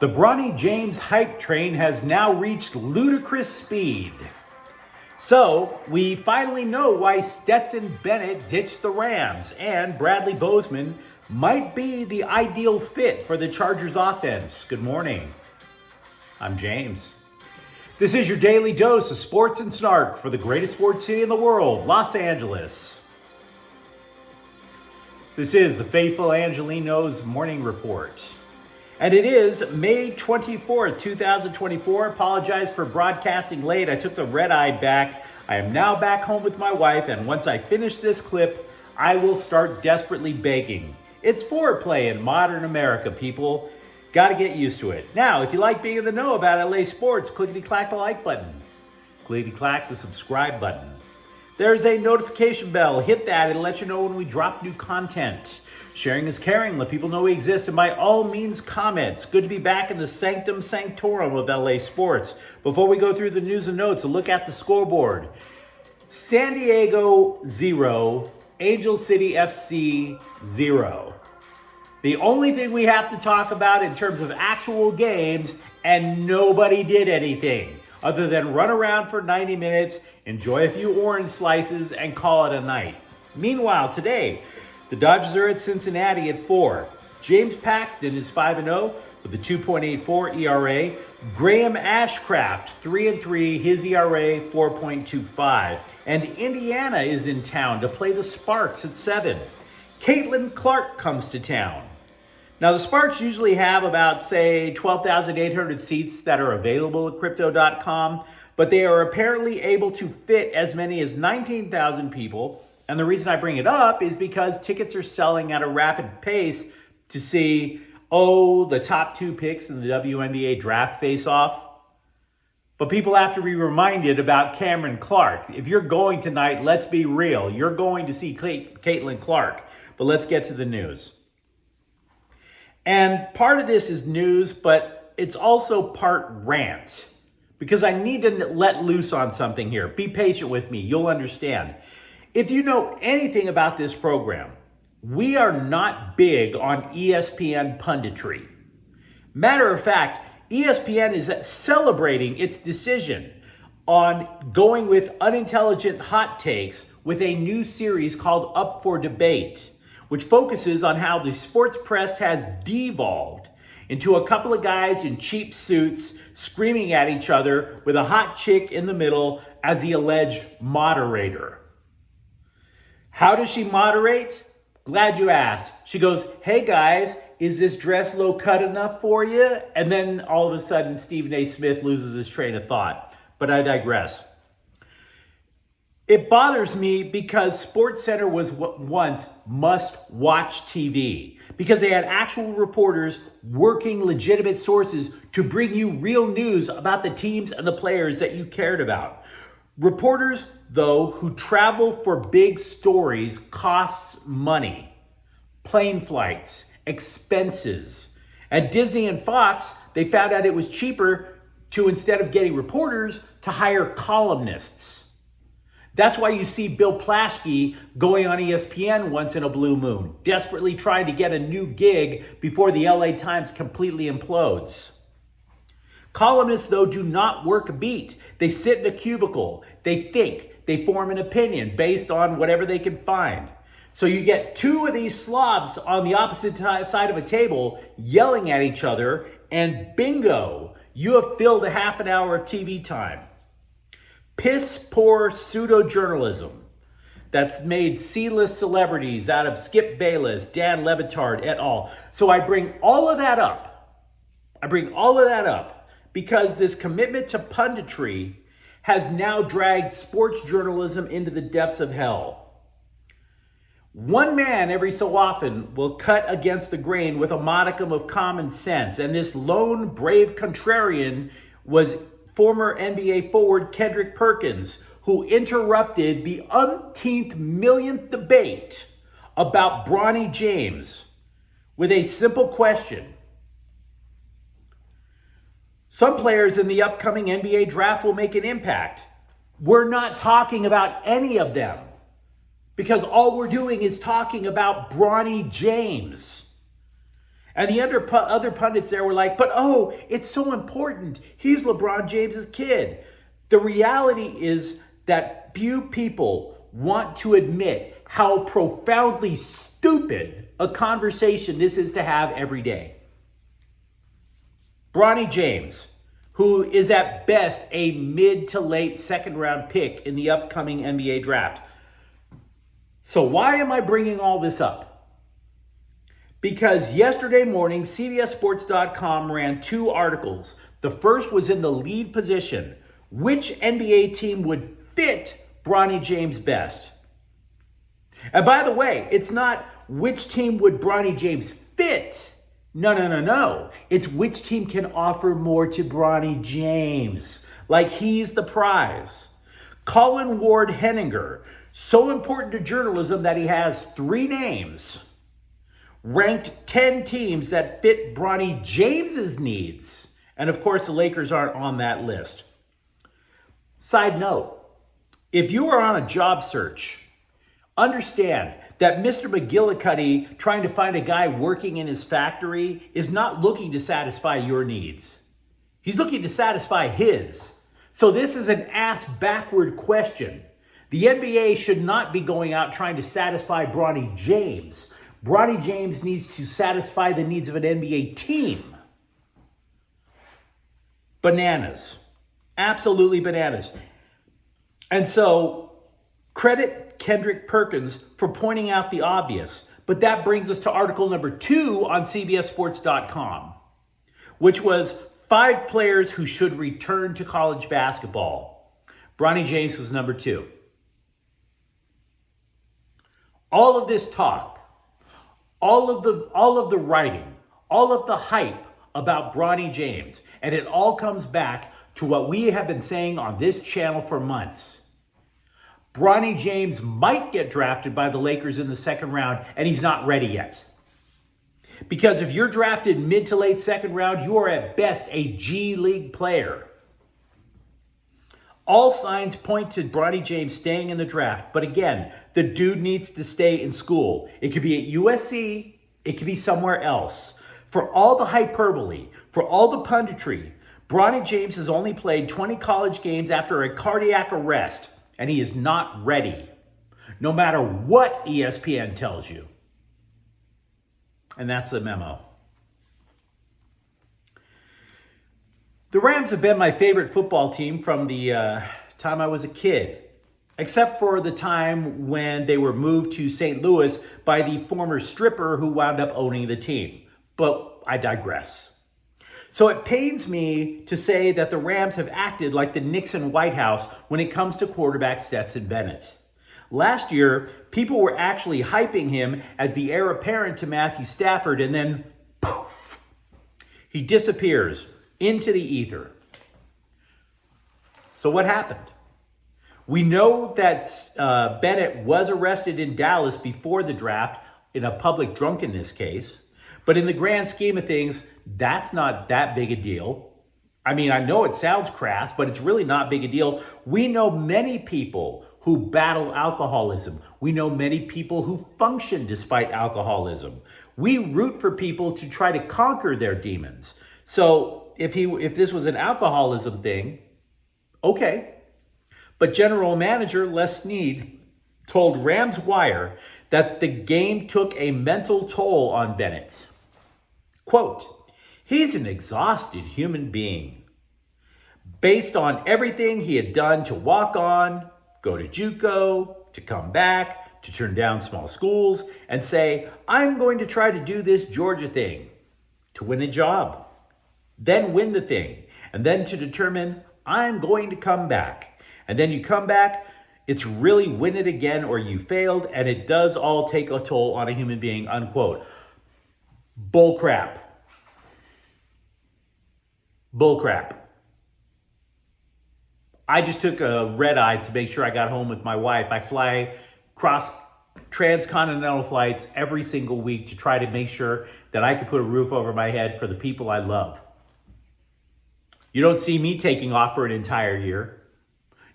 The Bronny James hype train has now reached ludicrous speed. So, we finally know why Stetson Bennett ditched the Rams, and Bradley Bozeman might be the ideal fit for the Chargers offense. Good morning. I'm James. This is your daily dose of sports and snark for the greatest sports city in the world, Los Angeles. This is the faithful Angelenos morning report. And it is May 24th, 2024. Apologize for broadcasting late. I took the red eye back. I am now back home with my wife, and once I finish this clip, I will start desperately baking. It's foreplay in modern America, people. Got to get used to it. Now, if you like being in the know about LA sports, clickety-clack the like button. Clickety-clack the subscribe button. There's a notification bell. Hit that. It'll let you know when we drop new content. Sharing is caring. Let people know we exist, and by all means, comments. Good to be back in the sanctum sanctorum of LA sports. Before we go through the news and notes, a look at the scoreboard. San Diego 0, Angel City FC 0. The only thing we have to talk about in terms of actual games, and nobody did anything other than run around for 90 minutes, enjoy a few orange slices, and call it a night. Meanwhile, today, the Dodgers are at Cincinnati at 4. James Paxton is 5-0 with a 2.84 ERA. Graham Ashcraft, 3-3, his ERA 4.25. And Indiana is in town to play the Sparks at 7. Caitlin Clark comes to town. Now, the Sparks usually have about, say, 12,800 seats that are available at Crypto.com, but they are apparently able to fit as many as 19,000 people. And the reason I bring it up is because tickets are selling at a rapid pace to see, the top 2 picks in the WNBA draft face-off. But people have to be reminded about Cameron Clark. If you're going tonight, let's be real. You're going to see Caitlin Clark. But let's get to the news. And part of this is news, but it's also part rant. Because I need to let loose on something here. Be patient with me. You'll understand. If you know anything about this program, we are not big on ESPN punditry. Matter of fact, ESPN is celebrating its decision on going with unintelligent hot takes with a new series called Up for Debate, which focuses on how the sports press has devolved into a couple of guys in cheap suits screaming at each other with a hot chick in the middle as the alleged moderator. How does she moderate? Glad you asked. She goes, "Hey guys, is this dress low cut enough for you?" And then all of a sudden, Stephen A. Smith loses his train of thought. But I digress. It bothers me because SportsCenter was once must-watch TV because they had actual reporters working legitimate sources to bring you real news about the teams and the players that you cared about. Reporters, though, who travel for big stories costs money. Plane flights, expenses. At Disney and Fox, they found out it was cheaper to, instead of getting reporters, to hire columnists. That's why you see Bill Plaschke going on ESPN once in a blue moon, desperately trying to get a new gig before the LA Times completely implodes. Columnists, though, do not work a beat. They sit in a cubicle. They think. They form an opinion based on whatever they can find. So you get 2 of these slobs on the opposite side of a table yelling at each other, and bingo, you have filled a half an hour of TV time. Piss poor pseudo-journalism that's made C-list celebrities out of Skip Bayless, Dan Le Batard, et al. So I bring all of that up. Because this commitment to punditry has now dragged sports journalism into the depths of hell. One man every so often will cut against the grain with a modicum of common sense, and this lone brave contrarian was former NBA forward Kendrick Perkins, who interrupted the umpteenth millionth debate about Bronny James with a simple question. Some players in the upcoming NBA draft will make an impact. We're not talking about any of them because all we're doing is talking about Bronny James. And the other pundits there were like, but oh, it's so important. He's LeBron James's kid. The reality is that few people want to admit how profoundly stupid a conversation this is to have every day. Bronny James, who is at best a mid to late second round pick in the upcoming NBA draft. So why am I bringing all this up? Because yesterday morning, CBSSports.com ran 2 articles. The first was in the lead position. Which NBA team would fit Bronny James best? And by the way, it's not which team would Bronny James fit. No. It's which team can offer more to Bronny James. Like he's the prize. Colin Ward Henninger, so important to journalism that he has 3 names, ranked 10 teams that fit Bronny James's needs. And of course, the Lakers aren't on that list. Side note, if you are on a job search, understand that Mr. McGillicuddy trying to find a guy working in his factory is not looking to satisfy your needs. He's looking to satisfy his. So this is an ass-backward question. The NBA should not be going out trying to satisfy Bronny James. Bronny James needs to satisfy the needs of an NBA team. Bananas. Absolutely bananas. And so, credit Kendrick Perkins for pointing out the obvious. But that brings us to article number 2 on CBSSports.com, which was 5 players who should return to college basketball. Bronny James was number 2. All of this talk, all of the writing, all of the hype about Bronny James, and it all comes back to what we have been saying on this channel for months. Bronny James might get drafted by the Lakers in the second round, and he's not ready yet. Because if you're drafted mid to late second round, you are at best a G League player. All signs point to Bronny James staying in the draft. But again, the dude needs to stay in school. It could be at USC. It could be somewhere else. For all the hyperbole, for all the punditry, Bronny James has only played 20 college games after a cardiac arrest, and he is not ready, no matter what ESPN tells you. And that's the memo. The Rams have been my favorite football team from the time I was a kid, except for the time when they were moved to St. Louis by the former stripper who wound up owning the team. But I digress. So it pains me to say that the Rams have acted like the Nixon White House when it comes to quarterback Stetson Bennett. Last year, people were actually hyping him as the heir apparent to Matthew Stafford, and then poof, he disappears into the ether. So what happened? We know that Bennett was arrested in Dallas before the draft in a public drunkenness case. But in the grand scheme of things, that's not that big a deal. I mean, I know it sounds crass, but it's really not big a deal. We know many people who battle alcoholism. We know many people who function despite alcoholism. We root for people to try to conquer their demons. So if this was an alcoholism thing, okay. But General Manager Les Snead told Rams Wire that the game took a mental toll on Bennett. Quote, he's an exhausted human being. Based on everything he had done to walk on, go to JUCO, to come back, to turn down small schools, and say, I'm going to try to do this Georgia thing, to win a job, then win the thing, and then to determine, I'm going to come back. And then you come back, it's really win it again or you failed, and it does all take a toll on a human being, unquote. Bullcrap. Bullcrap. I just took a red eye to make sure I got home with my wife. I fly cross transcontinental flights every single week to try to make sure that I could put a roof over my head for the people I love. You don't see me taking off for an entire year.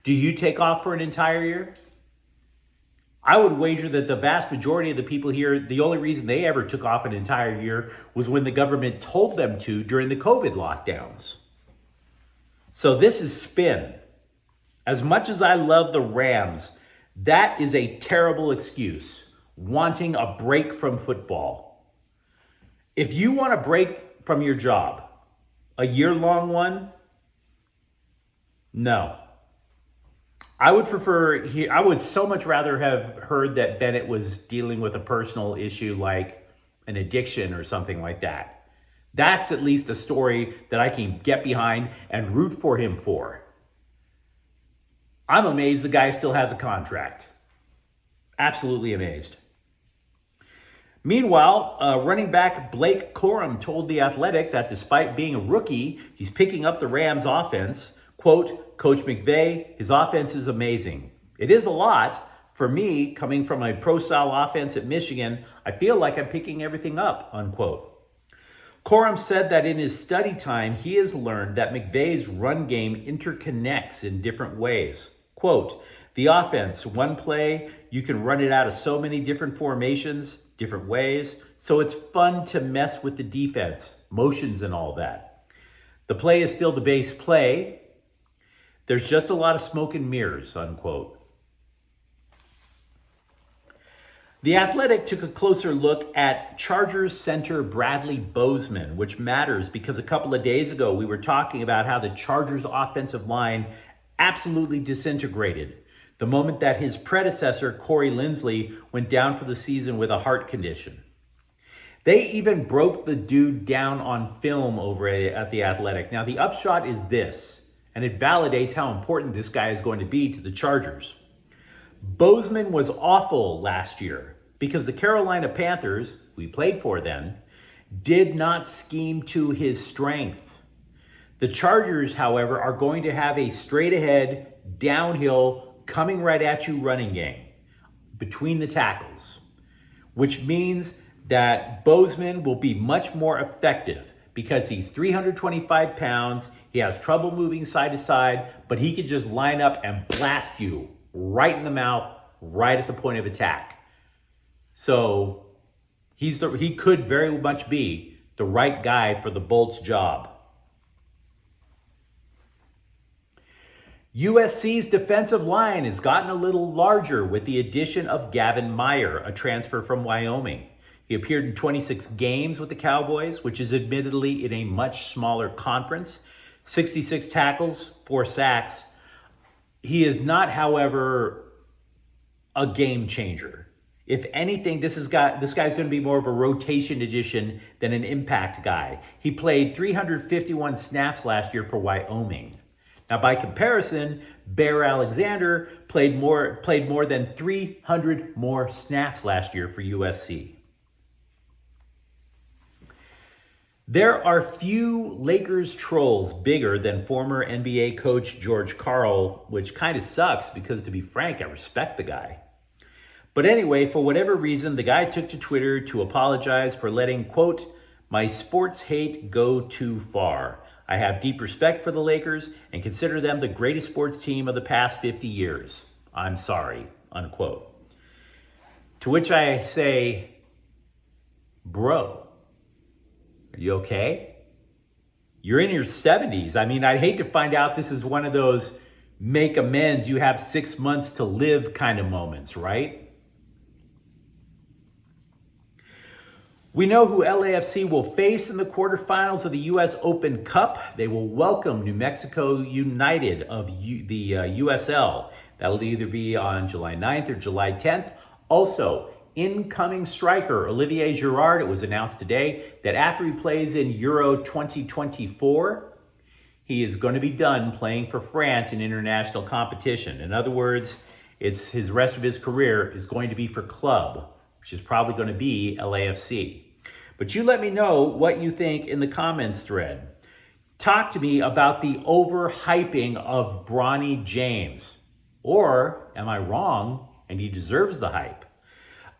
Do you take off for an entire year? I would wager that the vast majority of the people here, the only reason they ever took off an entire year was when the government told them to during the COVID lockdowns. So this is spin. As much as I love the Rams, that is a terrible excuse, wanting a break from football. If you want a break from your job, a year-long one, no. I would so much rather have heard that Bennett was dealing with a personal issue like an addiction or something like that. That's at least a story that I can get behind and root for him for. I'm amazed the guy still has a contract. Absolutely amazed. Meanwhile, running back Blake Corum told The Athletic that despite being a rookie, he's picking up the Rams' offense. Quote, Coach McVay, his offense is amazing. It is a lot. For me, coming from a pro-style offense at Michigan, I feel like I'm picking everything up, unquote. Corum said that in his study time, he has learned that McVay's run game interconnects in different ways. Quote, the offense, one play, you can run it out of so many different formations, different ways, so it's fun to mess with the defense, motions and all that. The play is still the base play. There's just a lot of smoke and mirrors, unquote. The Athletic took a closer look at Chargers center Bradley Bozeman, which matters because a couple of days ago we were talking about how the Chargers offensive line absolutely disintegrated the moment that his predecessor, Corey Linsley, went down for the season with a heart condition. They even broke the dude down on film over at The Athletic. Now, the upshot is this, and it validates how important this guy is going to be to the Chargers. Bozeman was awful last year because the Carolina Panthers, who he played for then, did not scheme to his strength. The Chargers, however, are going to have a straight ahead, downhill, coming right at you running game between the tackles, which means that Bozeman will be much more effective because he's 325 pounds, he has trouble moving side to side, but he can just line up and blast you right in the mouth, right at the point of attack. So he could very much be the right guy for the Bolts job. USC's defensive line has gotten a little larger with the addition of Gavin Meyer, a transfer from Wyoming. He appeared in 26 games with the Cowboys, which is admittedly in a much smaller conference. 66 tackles, 4 sacks. He is not, however, a game changer. If anything, this guy's going to be more of a rotation addition than an impact guy. He played 351 snaps last year for Wyoming. Now, by comparison, Bear Alexander played more than 300 more snaps last year for USC. There are few Lakers trolls bigger than former NBA coach George Karl, which kind of sucks because, to be frank, I respect the guy. But anyway, for whatever reason, the guy took to Twitter to apologize for letting, quote, my sports hate go too far. I have deep respect for the Lakers and consider them the greatest sports team of the past 50 years. I'm sorry, unquote. To which I say, bro, are you okay? You're in your 70s. I mean, I'd hate to find out this is one of those make amends, you have 6 months to live kind of moments, right? We know who LAFC will face in the quarterfinals of the U.S. Open Cup. They will welcome New Mexico United of the USL. That'll either be on July 9th or July 10th. Also, incoming striker Olivier Giroud, it was announced today that after he plays in Euro 2024, he is going to be done playing for France in international competition. In other words, his rest of his career is going to be for club, which is probably going to be LAFC. But you let me know what you think in the comments thread. Talk to me about the overhyping of Bronny James. Or am I wrong and he deserves the hype?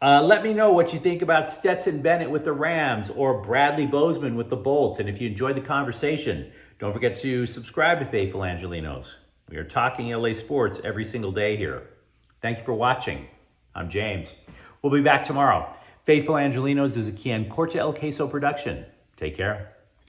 Let me know what you think about Stetson Bennett with the Rams or Bradley Bozeman with the Bolts. And if you enjoyed the conversation, don't forget to subscribe to Faithful Angelenos. We are talking LA sports every single day here. Thank you for watching. I'm James. We'll be back tomorrow. Faithful Angelenos is a Quien Corte El Queso production. Take care.